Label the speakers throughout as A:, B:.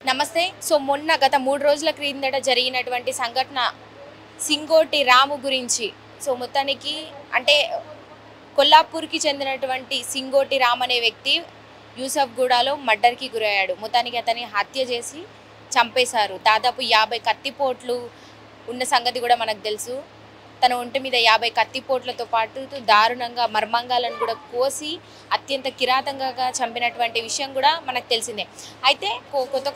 A: నమస్తే. మొన్న గత 3 రోజుల క్రిందట జరిగినటువంటి సంఘటన సింగోటి రాము గురించి. మొత్తానికి అంటే కొల్లాపూర్‌కి చెందినటువంటి సింగోటి రామ్ అనే వ్యక్తి యూసఫ్‌గూడలో మర్డర్‌కి గురయ్యాడు. మొత్తానికి అతన్ని హత్య చేసి చంపేశారు. దాదాపు 50 కత్తిపోట్లు ఉన్న సంగతి కూడా మనకు తెలుసు. తన ఒంటి మీద 50 కత్తిపోట్లతో పాటు దారుణంగా మర్మాంగాలను కూడా కోసి అత్యంత కిరాతకంగా చంపినటువంటి విషయం కూడా మనకు తెలిసిందే. అయితే కొత్త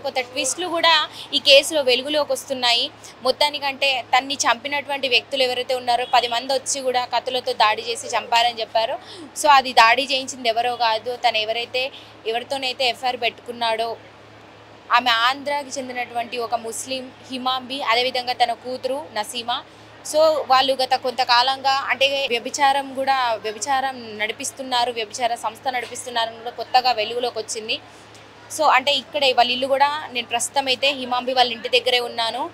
A: కొత్త ట్విస్టులు కూడా ఈ కేసులో వెలుగులోకి వస్తున్నాయి. మొత్తానికంటే తన్ని చంపినటువంటి వ్యక్తులు ఎవరైతే ఉన్నారో 10 మంది వచ్చి కూడా కత్తులతో దాడి చేసి చంపారని చెప్పారు. అది దాడి చేయించింది ఎవరో కాదు, తను ఎవరితోనైతే ఎఫ్ఐఆర్ పెట్టుకున్నాడో ఆమె ఆంధ్రాకి చెందినటువంటి ఒక ముస్లిం హిమాంబి, అదేవిధంగా తన కూతురు నసీమా. వాళ్ళు గత కొంతకాలంగా అంటే వ్యభిచారం నడిపిస్తున్నారు, వ్యభిచార సంస్థ నడిపిస్తున్నారని కూడా కొత్తగా వెలుగులోకి వచ్చింది. అంటే ఇక్కడే వాళ్ళ ఇల్లు కూడా, నేను ప్రస్తుతం అయితే హిమాంబి వాళ్ళ ఇంటి దగ్గరే ఉన్నాను.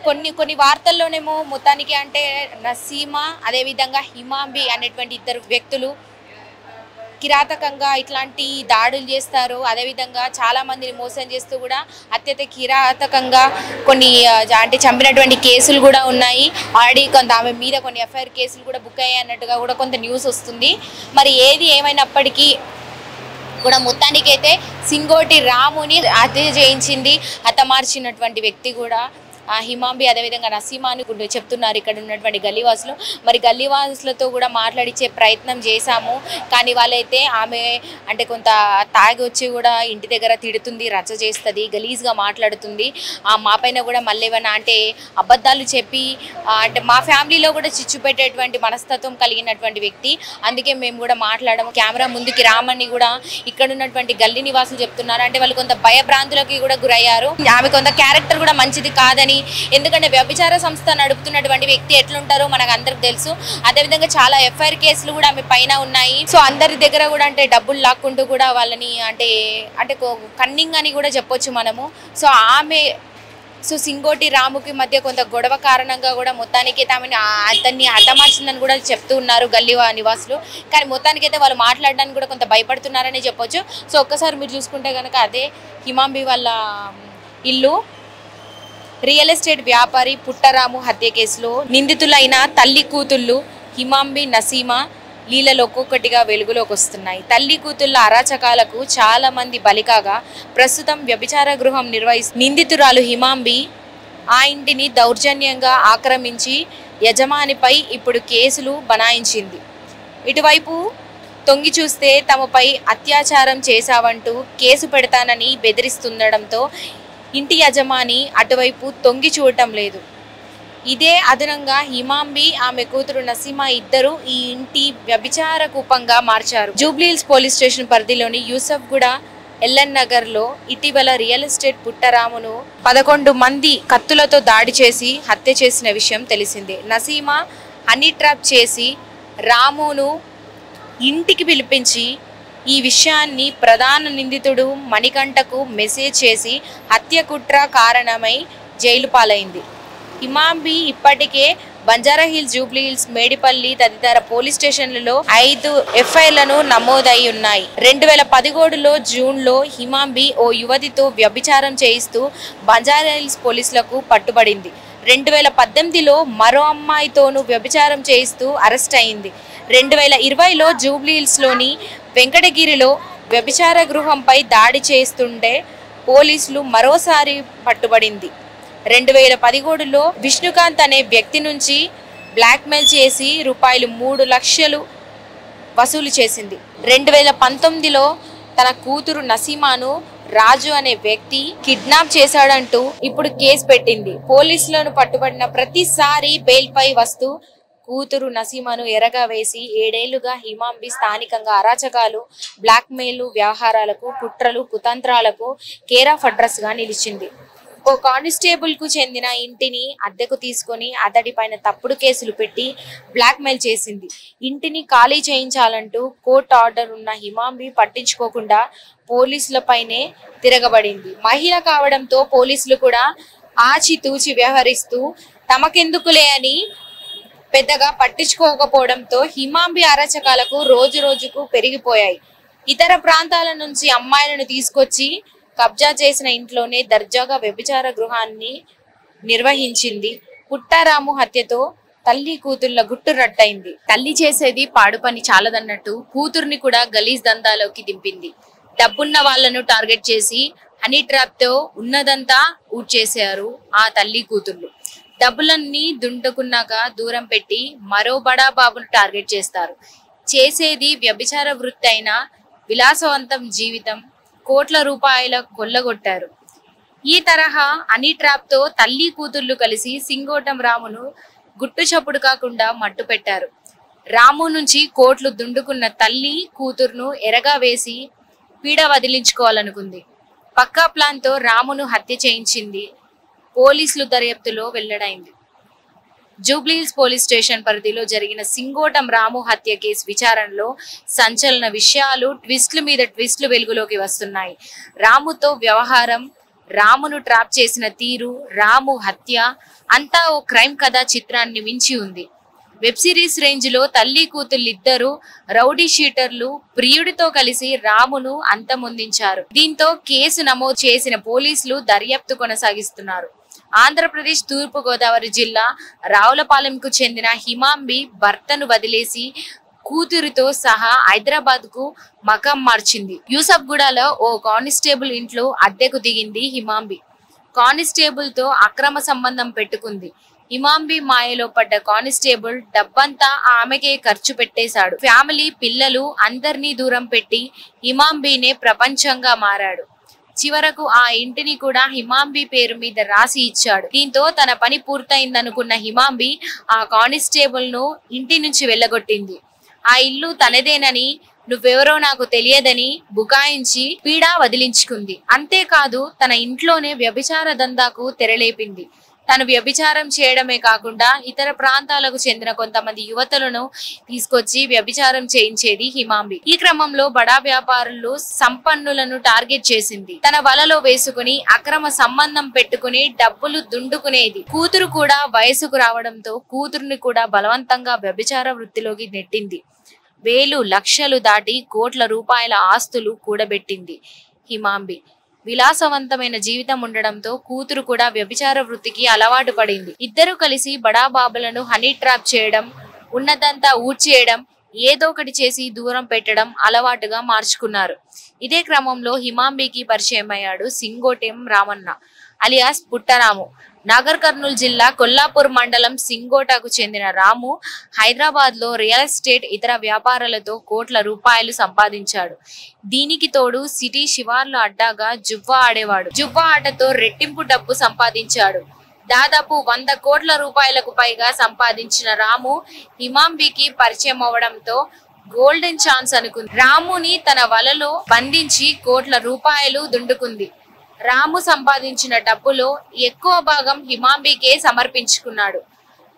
A: కొన్ని వార్తల్లోనేమో మొత్తానికి అంటే నసీమా అదేవిధంగా హిమాంబి అనేటువంటి ఇద్దరు వ్యక్తులు కిరాతకంగా ఇట్లాంటి దాడులు చేస్తారు. అదేవిధంగా చాలామందిని మోసం చేస్తూ కూడా అత్యంత కిరాతకంగా కొన్ని అంటే చంపినటువంటి కేసులు కూడా ఉన్నాయి. ఆల్రెడీ ఆమె మీద కొన్ని ఎఫ్ఐఆర్ కేసులు కూడా బుక్ అయ్యాయి అన్నట్టుగా కూడా కొంత న్యూస్ వస్తుంది. మరి ఏది ఏమైనప్పటికీ కూడా మొత్తానికైతే సింగోటి రాముని హత్య చేయించింది, హతమార్చినటువంటి వ్యక్తి కూడా హిమాంబి అదేవిధంగా నసీమా అని చెప్తున్నారు ఇక్కడ ఉన్నటువంటి గల్లీవాసులు. మరి గల్లీవాసులతో కూడా మాట్లాడించే ప్రయత్నం చేశాము, కానీ వాళ్ళైతే ఆమె అంటే కొంత తాగి వచ్చి కూడా ఇంటి దగ్గర తిడుతుంది, రచ్చ చేస్తుంది, గలీజ్గా మాట్లాడుతుంది. మా పైన కూడా మళ్ళీ ఏమైనా అంటే అబద్ధాలు చెప్పి అంటే మా ఫ్యామిలీలో కూడా చిచ్చు పెట్టేటువంటి మనస్తత్వం కలిగినటువంటి వ్యక్తి. అందుకే మేము కూడా మాట్లాడము, కెమెరా ముందుకి రామని కూడా ఇక్కడ ఉన్నటువంటి గల్లీ నివాసులు చెప్తున్నారు. అంటే వాళ్ళు కొంత భయభ్రాంతులకి కూడా గురయ్యారు. ఆమె కొంత క్యారెక్టర్ కూడా మంచిది కాదని, ఎందుకంటే వ్యభిచార సంస్థ నడుపుతున్నటువంటి వ్యక్తి ఎట్లుంటారో మనకు అందరికి తెలుసు. అదేవిధంగా చాలా ఎఫ్ఐఆర్ కేసులు కూడా ఆమె పైన ఉన్నాయి. అందరి దగ్గర కూడా అంటే డబ్బులు లాక్కుంటూ కూడా వాళ్ళని అంటే కన్నింగ్ అని కూడా చెప్పొచ్చు మనము. ఆమె సింగోటి రాముకి మధ్య కొంత గొడవ కారణంగా కూడా మొత్తానికి అతన్ని హతమార్చిందని కూడా చెప్తూ ఉన్నారు గల్లీ నివాసులు. కానీ మొత్తానికైతే వాళ్ళు మాట్లాడడానికి కూడా కొంత భయపడుతున్నారని చెప్పొచ్చు. ఒక్కసారి మీరు చూసుకుంటే కనుక అదే హిమాంబి వాళ్ళ ఇల్లు. రియల్ ఎస్టేట్ వ్యాపారి పుట్టరాము హత్య కేసులో నిందితులైన తల్లి కూతుళ్ళు హిమాంబి, నసీమా లీలలో ఒక్కొక్కటిగా వెలుగులోకి వస్తున్నాయి. తల్లి కూతుళ్ళ అరాచకాలకు చాలా మంది బలికాగా ప్రస్తుతం వ్యభిచార గృహం నిందితురాలు హిమాంబి ఆ ఇంటిని దౌర్జన్యంగా ఆక్రమించి యజమానిపై ఇప్పుడు కేసులు బనాయించింది. ఇటువైపు తొంగి చూస్తే తమపై అత్యాచారం చేశావంటూ కేసు పెడతానని బెదిరిస్తుండడంతో ఇంటి యజమాని అటువైపు తొంగి చూడటం లేదు. ఇదే అదనంగా హిమాంబి, ఆమె కూతురు నసీమా ఇద్దరు ఈ ఇంటి వ్యభిచార కూపంగా మార్చారు. జూబ్లీహిల్స్ పోలీస్ స్టేషన్ పరిధిలోని యూసఫ్గూడ ఎల్ఎన్ నగర్లో ఇటీవల రియల్ ఎస్టేట్ పుట్టరామును 11 మంది కత్తులతో దాడి చేసి హత్య చేసిన విషయం తెలిసిందే. నసీమా హనీ ట్రాప్ చేసి రామును ఇంటికి పిలిపించి ఈ విషయాన్ని ప్రధాన నిందితుడు మణికంఠకు మెసేజ్ చేసి హత్య కుట్ర కారణమై జైలు పాలైంది. హిమాంబి ఇప్పటికే బంజారాహిల్స్, జూబ్లీహిల్స్, మేడిపల్లి తదితర పోలీస్ స్టేషన్లలో 5 ఎఫ్ఐఆర్లను నమోదై ఉన్నాయి. 2017 జూన్లో హిమాంబి ఓ యువతితో వ్యభిచారం చేయిస్తూ బంజారాహిల్స్ పోలీసులకు పట్టుబడింది. 2018లో మరో అమ్మాయితోనూ వ్యభిచారం చేయిస్తూ అరెస్ట్ అయింది. 2020లో జూబ్లీహిల్స్లోని వెంకటగిరిలో వ్యభిచార గృహంపై దాడి చేస్తుంటే పోలీసులు మరోసారి పట్టుబడింది. 2017లో విష్ణుకాంత్ అనే వ్యక్తి నుంచి బ్లాక్మెయిల్ చేసి రూపాయలు 3 లక్షలు వసూలు చేసింది. 2019లో తన కూతురు నసీమాను రాజు అనే వ్యక్తి కిడ్నాప్ చేశాడంటూ ఇప్పుడు కేసు పెట్టింది. పోలీసులను పట్టుబడిన ప్రతిసారి బెయిల్పై వస్తూ కూతురు నసీమాను ఎరగా వేసి 7 ఏళ్లుగా హిమాంబి స్థానికంగా అరాచకాలు, బ్లాక్మెయిల్ వ్యవహారాలకు, కుట్రలు, కుతంత్రాలకు కేర్ ఆఫ్ అడ్రస్గా నిలిచింది. ఓ కానిస్టేబుల్కు చెందిన ఇంటిని అద్దెకు తీసుకొని అతడి పైన తప్పుడు కేసులు పెట్టి బ్లాక్మెయిల్ చేసింది. ఇంటిని ఖాళీ చేయించాలంటూ కోర్టు ఆర్డర్ ఉన్న హిమాంబి పట్టించుకోకుండా పోలీసులపైనే తిరగబడింది. మహిళ కావడంతో పోలీసులు కూడా ఆచితూచి వ్యవహరిస్తూ తమకెందుకులే అని పెద్దగా పట్టించుకోకపోవడంతో హిమాంబి అరాచకాలకు రోజు రోజుకు పెరిగిపోయాయి. ఇతర ప్రాంతాల నుంచి అమ్మాయిలను తీసుకొచ్చి కబ్జా చేసిన ఇంట్లోనే దర్జాగా వ్యభిచార గృహాన్ని నిర్వహించింది. పుట్టారాము హత్యతో తల్లి కూతుర్ల గుట్టు రట్టయింది. తల్లి చేసేది పాడు పని చాలదన్నట్టు కూతుర్ని కూడా గలీజ్ దందాలోకి దింపింది. డబ్బున్న వాళ్లను టార్గెట్ చేసి హనీ ట్రాప్ తో ఉన్నదంతా ఊడ్చేశారు ఆ తల్లి కూతుర్లు. డబ్బులన్నీ దుండుకున్నాక దూరం పెట్టి మరో బడా బాబును టార్గెట్ చేస్తారు. చేసేది వ్యభిచార వృత్తి అయిన విలాసవంతం జీవితం. కోట్ల రూపాయల కొల్లగొట్టారు. ఈ తరహా హనీ ట్రాప్ తో తల్లి కూతుర్లు కలిసి సింగోటం రామును గుట్టు చప్పుడు కాకుండా మట్టు పెట్టారు. రాము నుంచి కోట్లు దుండుకున్న తల్లి కూతుర్ను ఎరగా వేసి పీడ వదిలించుకోవాలనుకుంది. పక్కా ప్లాన్ తో రామును హత్య చేయించింది. పోలీసులు దర్యాప్తులో వెల్లడైంది. జూబ్లీహిల్స్ పోలీస్ స్టేషన్ పరిధిలో జరిగిన సింగోటం రాము హత్య కేసు విచారణలో సంచలన విషయాలు ట్విస్టుల మీద ట్విస్టులు వెలుగులోకి వస్తున్నాయి. రాముతో వ్యవహారం, రామును ట్రాప్ చేసిన తీరు, రాము హత్య అంతా ఓ క్రైమ్ కథా చిత్రాన్ని మించి ఉంది. వెబ్ సిరీస్ రేంజ్ లో తల్లి కూతుళ్ళిద్దరూ రౌడీ షీటర్లు ప్రియుడితో కలిసి రామును అంతమొందించారు. దీంతో కేసు నమోదు చేసిన పోలీసులు దర్యాప్తు కొనసాగిస్తున్నారు. ఆంధ్రప్రదేశ్ తూర్పు గోదావరి జిల్లా రావులపాలెంకు చెందిన హిమాంబి భర్తను వదిలేసి కూతురితో సహా హైదరాబాద్ కు మకం మార్చింది. యూసఫ్గూడలో ఓ కానిస్టేబుల్ ఇంట్లో అద్దెకు దిగింది హిమాంబి. కానిస్టేబుల్ తో అక్రమ సంబంధం పెట్టుకుంది. హిమాంబి మాయలో పడ్డ కానిస్టేబుల్ డబ్బంతా ఆమెకే ఖర్చు పెట్టేశాడు. ఫ్యామిలీ, పిల్లలు అందరినీ దూరం పెట్టి హిమాంబినే ప్రపంచంగా మారాడు. చివరకు ఆ ఇంటిని కూడా హిమాంబి పేరు మీద రాసి ఇచ్చాడు. దీంతో తన పని పూర్తయిందనుకున్న హిమాంబి ఆ కానిస్టేబుల్ ను ఇంటి నుంచి వెళ్ళగొట్టింది. ఆ ఇల్లు తనదేనని, నువ్వెవరో నాకు తెలియదని బుకాయించి పీడా వదిలించుకుంది. అంతేకాదు తన ఇంట్లోనే వ్యభిచార దందాకు తెరలేపింది. తను వ్యభిచారం చేయడమే కాకుండా ఇతర ప్రాంతాలకు చెందిన కొంతమంది యువతులను తీసుకొచ్చి వ్యభిచారం చేయించేది హిమాంబి. ఈ క్రమంలో బడా వ్యాపారులు, సంపన్నులను టార్గెట్ చేసింది. తన వలలో వేసుకుని అక్రమ సంబంధం పెట్టుకుని డబ్బులు దుండుకునేది. కూతురు కూడా వయసుకు రావడంతో కూతురుని కూడా బలవంతంగా వ్యభిచార వృత్తిలోకి నెట్టింది. వేలు, లక్షలు దాటి కోట్ల రూపాయల ఆస్తులు కూడబెట్టింది హిమాంబి. విలాసవంతమైన జీవితం ఉండడంతో కూతురు కూడా వ్యభిచార వృత్తికి అలవాటు పడింది. ఇద్దరు కలిసి బడాబాబులను హనీ ట్రాప్ చేయడం, ఉన్నదంతా ఊడ్చేయడం, ఏదో ఒకటి చేసి దూరం పెట్టడం అలవాటుగా మార్చుకున్నారు. ఇదే క్రమంలో హిమాంబికి పరిచయం అయ్యాడు సింగోటెం రామన్న అలియాస్ పుట్టరాము. నాగర్ కర్నూలు జిల్లా కొల్లాపూర్ మండలం సింగోటకు చెందిన రాము హైదరాబాద్ లో రియల్ ఎస్టేట్, ఇతర వ్యాపారాలతో కోట్ల రూపాయలు సంపాదించాడు. దీనికి తోడు సిటీ శివార్ల అడ్డాగా జువ్వా ఆడేవాడు. జువ్వా ఆటతో రెట్టింపు డబ్బు సంపాదించాడు. దాదాపు 100 కోట్ల రూపాయలకు పైగా సంపాదించిన రాము హిమాంబికి పరిచయం అవడంతో గోల్డెన్ ఛాన్స్ అనుకుంది. రాముని తన వలలో బంధించి కోట్ల రూపాయలు దుండుకుంది. రాము సంపాదించిన డబ్బులో ఎక్కువ భాగం హిమాంబికే సమర్పించుకున్నాడు.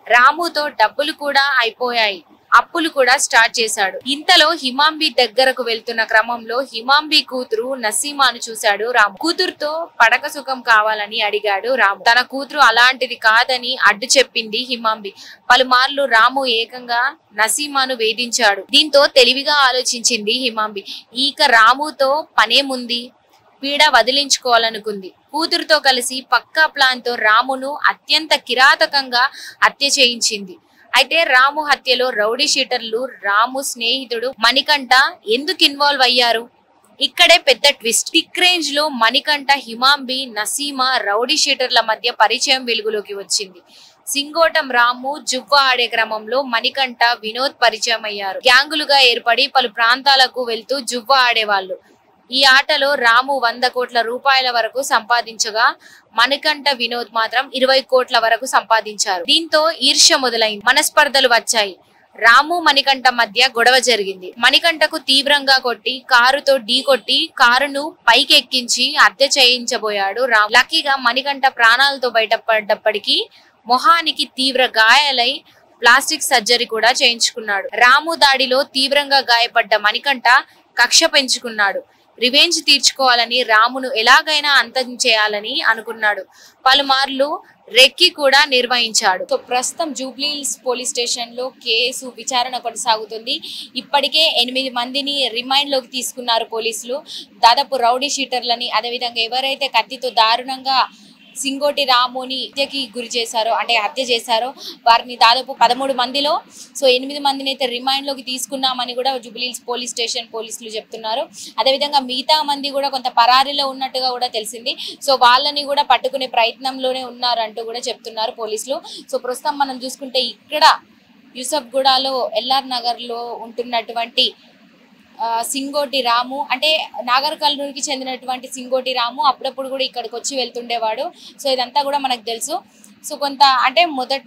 A: రాముతో డబ్బులు కూడా అయిపోయాయి. అప్పులు కూడా స్టార్ట్ చేశాడు. ఇంతలో హిమాంబి దగ్గరకు వెళ్తున్న క్రమంలో హిమాంబి కూతురు నసీమాను చూశాడు రాము. కూతురుతో పడక సుఖం కావాలని అడిగాడు రాము. తన కూతురు అలాంటిది కాదని అడ్డు చెప్పింది హిమాంబి. పలుమార్లు రాము ఏకంగా నసీమాను వేధించాడు. దీంతో తెలివిగా ఆలోచించింది హిమాంబి. ఇక రాముతో పనేముంది, పీడ వదిలించుకోవాలనుకుంది. కూతురుతో కలిసి పక్కా ప్లాన్ తో రామును అత్యంత కిరాతకంగా హత్య చేయించింది. అయితే రాము హత్యలో రౌడీ షీటర్లు, రాము స్నేహితుడు మణికంఠ ఎందుకు ఇన్వాల్వ్ అయ్యారు? ఇక్కడే పెద్ద ట్విస్ట్. టిక్ రేంజ్ లో మణికంఠ, హిమాంబి, నసీమా, రౌడీ షీటర్ల మధ్య పరిచయం వెలుగులోకి వచ్చింది. సింగోటం రాము జువ్వా ఆడే క్రమంలో మణికంఠ, వినోద్ పరిచయం అయ్యారు. గ్యాంగులుగా ఏర్పడి పలు ప్రాంతాలకు వెళ్తూ జువ్వా ఆడేవాళ్ళు. ఈ ఆటలో రాము 100 కోట్ల రూపాయల వరకు సంపాదించగా మణికంఠ, వినోద్ మాత్రం 20 కోట్ల వరకు సంపాదించారు. దీంతో ఈర్ష్య మొదలైంది. మనస్పర్ధలు వచ్చాయి. రాము, మణికంఠ మధ్య గొడవ జరిగింది. మణికంఠకు తీవ్రంగా కొట్టి, కారుతో ఢీ కొట్టి కారును పైకి ఎక్కించి హత్య చేయించబోయాడు రాము. లక్కీగా మణికంఠ ప్రాణాలతో బయటపడ్డప్పటికీ మొహానికి తీవ్ర గాయాలై ప్లాస్టిక్ సర్జరీ కూడా చేయించుకున్నాడు. రాము దాడిలో తీవ్రంగా గాయపడ్డ మణికంఠ కక్ష పెంచుకున్నాడు. రివెంజ్ తీర్చుకోవాలని రామును ఎలాగైనా అంతం చేయాలని అనుకున్నాడు. పలుమార్లు రెక్కి కూడా నిర్వహించాడు. సో ప్రస్తుతం జూబ్లీహిల్స్ పోలీస్ స్టేషన్ లో కేసు విచారణ కొనసాగుతుంది. ఇప్పటికే 8 మందిని రిమైండ్ లోకి తీసుకున్నారు పోలీసులు. దాదాపు రౌడీ షీటర్లని, అదేవిధంగా ఎవరైతే కత్తితో దారుణంగా సింగోటి రాముని హత్యకి గురి చేశారో, అంటే హత్య చేశారో వారిని దాదాపు 13 మందిలో 8 మందిని అయితే రిమైండ్ లోకి తీసుకున్నామని కూడా జూబ్లీహిల్స్ పోలీస్ స్టేషన్ పోలీసులు చెప్తున్నారు. అదేవిధంగా మిగతా మంది కూడా కొంత పరారీలో ఉన్నట్టుగా కూడా తెలిసింది. సో వాళ్ళని కూడా పట్టుకునే ప్రయత్నంలోనే ఉన్నారంటూ కూడా చెప్తున్నారు పోలీసులు. సో ప్రస్తుతం మనం చూసుకుంటే ఇక్కడ యూసఫ్గూడలో ఎల్ఆర్ నగర్ లో ఉంటున్నటువంటి సింగోటి రాము, అంటే నాగర్ కర్నూలుకి చెందినటువంటి సింగోటి రాము అప్పుడప్పుడు కూడా ఇక్కడికి వచ్చి వెళ్తుండేవాడు. సో ఇదంతా కూడా మనకు తెలుసు. సో కొంత అంటే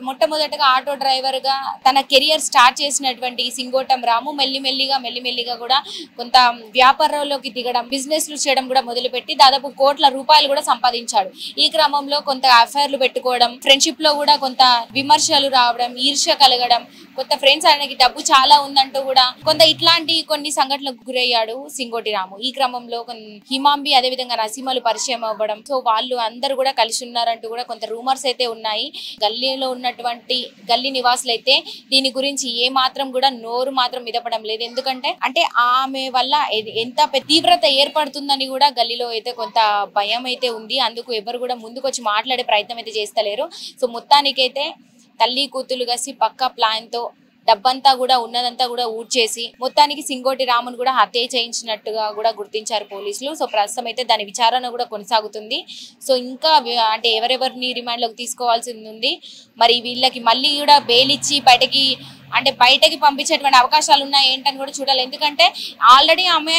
A: మొట్టమొదటగా ఆటో డ్రైవర్ గా తన కెరియర్ స్టార్ట్ చేసినటువంటి సింగోటం రాము మెల్లిమెల్లిగా కూడా కొంత వ్యాపారంలోకి దిగడం, బిజినెస్లు చేయడం కూడా మొదలుపెట్టి దాదాపు కోట్ల రూపాయలు కూడా సంపాదించాడు. ఈ క్రమంలో కొంత అఫైర్లు పెట్టుకోవడం, ఫ్రెండ్షిప్ లో కూడా కొంత విమర్శలు రావడం, ఈర్ష్య కలగడం, కొంత ఫ్రెండ్స్ ఆయనకి డబ్బు చాలా ఉందంటూ కూడా కొంత ఇట్లాంటి కొన్ని సంఘటనలకు గురయ్యాడు సింగోటి రాము. ఈ క్రమంలో హిమాంబి అదేవిధంగా నసీమలు పరిచయం అవ్వడం, సో వాళ్ళు అందరూ కూడా కలిసి ఉన్నారంటూ కూడా కొంత రూమర్స్ అయితే ఉన్నాయి. గల్లీలో ఉన్నటువంటి గల్లీ నివాసులు అయితే దీని గురించి ఏ మాత్రం కూడా నోరు మాత్రం మిదపడం లేదు. ఎందుకంటే అంటే ఆమె వల్ల ఎంత తీవ్రత ఏర్పడుతుందని కూడా గల్లీలో అయితే కొంత భయం అయితే ఉంది. అందుకు ఎవరు కూడా ముందుకు వచ్చి మాట్లాడే ప్రయత్నం అయితే చేస్తలేరు. సో మొత్తానికైతే తల్లి కూతులు కలిసి పక్కా ప్లాన్ తో డబ్బంతా కూడా ఉన్నదంతా కూడా ఊడ్చేసి మొత్తానికి సింగోటి రామును కూడా హత్య చేయించినట్టుగా కూడా గుర్తించారు పోలీసులు. సో ప్రస్తుతం అయితే దాని విచారణ కూడా కొనసాగుతుంది. సో ఇంకా అంటే ఎవరెవరిని రిమాండ్ లోకి తీసుకోవాల్సింది ఉంది. మరి వీళ్ళకి మళ్ళీ కూడా బెయిల్ ఇచ్చి బయటకి పంపించేటువంటి అవకాశాలు ఉన్నాయి ఏంటని కూడా చూడాలి. ఎందుకంటే ఆల్రెడీ ఆమె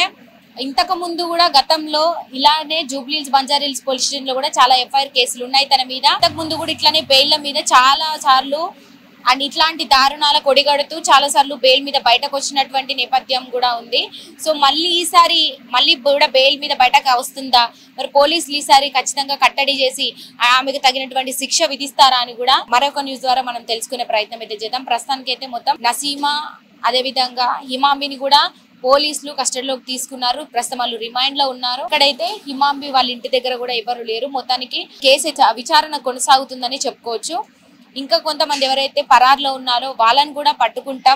A: ఇంతకు ముందు కూడా గతంలో ఇలానే జూబ్లీహిల్స్ బంజారాహిల్స్ పోలీస్ స్టేషన్ లో కూడా చాలా ఎఫ్ఐఆర్ కేసులు ఉన్నాయి తన మీద. ఇంతకు ముందు కూడా ఇట్లానే బెయిల్ మీద చాలా సార్లు అండ్ ఇట్లాంటి దారుణాల కొడిగడుతూ చాలా సార్లు బెయిల్ మీద బయటకు వచ్చినటువంటి నేపథ్యం కూడా ఉంది. సో మళ్ళీ కూడా బెయిల్ మీద బయటకు వస్తుందా, మరి పోలీసులు ఈసారి ఖచ్చితంగా కట్టడి చేసి ఆమెకు తగినటువంటి శిక్ష విధిస్తారా అని కూడా మరొక న్యూస్ ద్వారా మనం తెలుసుకునే ప్రయత్నం అయితే చేద్దాం. ప్రస్తుతానికి అయితే మొత్తం నసీమా అదేవిధంగా హిమాంబిని కూడా పోలీసులు కస్టడీలోకి తీసుకున్నారు. ప్రస్తుతం వాళ్ళు రిమైండ్ లో ఉన్నారు. ఇక్కడైతే హిమాంబి వాళ్ళ ఇంటి దగ్గర కూడా ఎవరు లేరు. మొత్తానికి కేసు విచారణ కొనసాగుతుందని చెప్పుకోవచ్చు. ఇంకా కొంతమంది ఎవరైతే పరార్లో ఉన్నారో వాళ్ళని కూడా పట్టుకుంటాం.